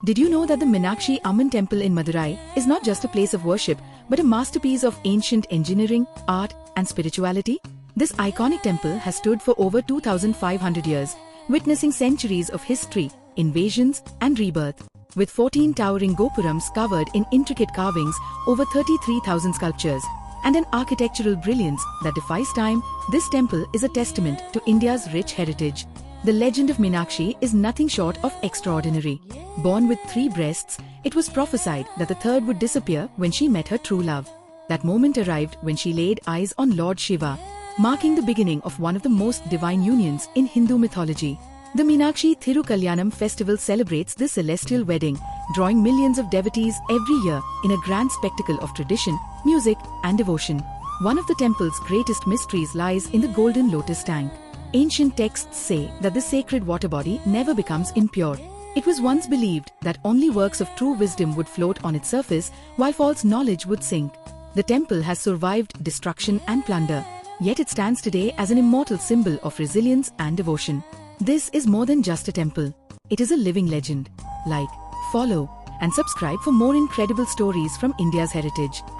Did you know that the Meenakshi Amman temple in Madurai is not just a place of worship, but a masterpiece of ancient engineering, art, and spirituality? This iconic temple has stood for over 2,500 years, witnessing centuries of history, invasions, and rebirth. With 14 towering gopurams covered in intricate carvings, over 33,000 sculptures, and an architectural brilliance that defies time, this temple is a testament to India's rich heritage. The legend of Meenakshi is nothing short of extraordinary. Born with 3 breasts, it was prophesied that the third would disappear when she met her true love. That moment arrived when she laid eyes on Lord Shiva, marking the beginning of one of the most divine unions in Hindu mythology. The Meenakshi Thirukalyanam festival celebrates this celestial wedding, drawing millions of devotees every year in a grand spectacle of tradition, music, and devotion. One of the temple's greatest mysteries lies in the Golden Lotus Tank. Ancient texts say that the sacred water body never becomes impure. It was once believed that only works of true wisdom would float on its surface, while false knowledge would sink. The temple has survived destruction and plunder, yet it stands today as an immortal symbol of resilience and devotion. This is more than just a temple. It is a living legend. Like, follow, and subscribe for more incredible stories from India's heritage.